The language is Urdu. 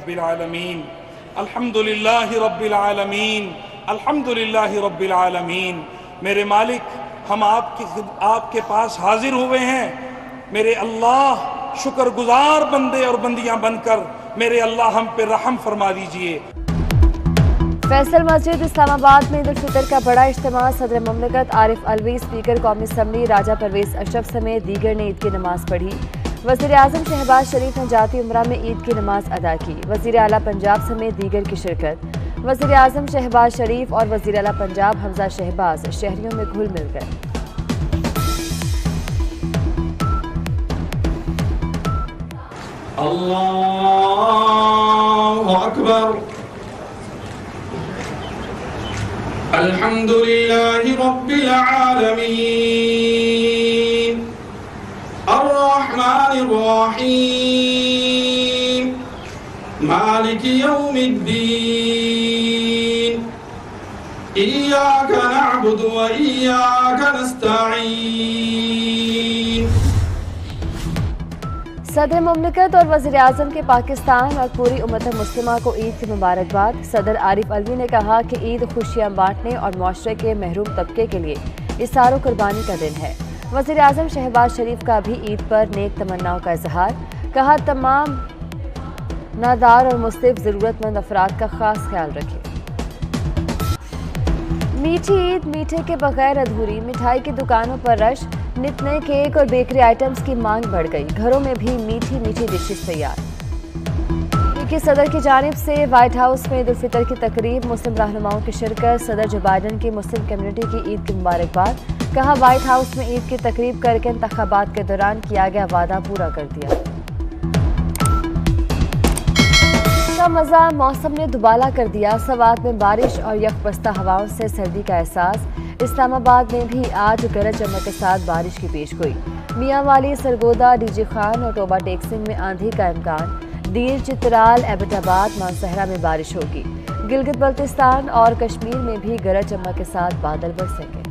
رب العالمین الحمدللہ رب العالمین الحمدللہ رب العالمین۔ میرے مالک، ہم آپ کے پاس حاضر ہوئے ہیں، میرے اللہ شکر گزار بندے اور بندیاں بن کر میرے اللہ ہم پہ رحم فرما دیجئے۔ فیصل مسجد اسلام آباد میں عید الفطر کا بڑا اجتماع، صدر مملکت عارف علوی، اسپیکر قومی اسمبلی راجہ پرویز اشرف سمیت دیگر نے عید کی نماز پڑھی۔ وزیر اعظم شہباز شریف نے جاتی عمرہ میں عید کی نماز ادا کی، وزیر اعلیٰ پنجاب سمیت دیگر کی شرکت۔ وزیر اعظم شہباز شریف اور وزیر اعلیٰ پنجاب حمزہ شہباز شہریوں میں گھل مل گئے۔ اللہ اکبر، الحمدللہ رب العالمین، الرحمن الرحیم، مالک یوم الدین، ایاک نعبد و ایاک نستعین۔ صدر مملکت اور وزیر اعظم کے پاکستان اور پوری امت مسلمہ کو عید کی مبارکباد۔ صدر عارف علوی نے کہا کہ عید خوشیاں بانٹنے اور معاشرے کے محروم طبقے کے لیے اثار و قربانی کا دن ہے۔ وزیر اعظم شہباز شریف کا بھی عید پر نیک تمناؤں کا اظہار، کہا تمام نادار اور مستحق ضرورت مند افراد کا خاص خیال رکھیں۔ میٹھی عید میٹھے کے بغیر ادھوری، مٹھائی کی دکانوں پر رش، نت نئے کیک اور بیکری آئٹمز کی مانگ بڑھ گئی، گھروں میں بھی میٹھی میٹھی ڈشز تیار۔ کی صدر کی جانب سے وائٹ ہاؤس میں عید الفطر کی تقریب، مسلم رہنماؤں کی شرکت، صدر جو بائیڈن کی مسلم کمیونٹی کی عید کی مبارکباد، کہا وائٹ ہاؤس میں عید کی تقریب کر کے انتخابات کے دوران کیا گیا وعدہ پورا کر دیا۔ کا مزہ موسم نے دوبالا کر دیا، سوات میں بارش اور یکبستہ ہواؤں سے سردی کا احساس، اسلام آباد میں بھی آج گرج چمک کے ساتھ بارش کی پیش گوئی، میاں والی، سرگودا، ڈی جی خان اور ٹوبہ ٹیکسنگ میں آندھی کا امکان، دیر، چترال، ایبٹ آباد، مانسہرہ میں بارش ہوگی، گلگت بلتستان اور کشمیر میں بھی گرج چمک کے ساتھ بادل برسیں گے۔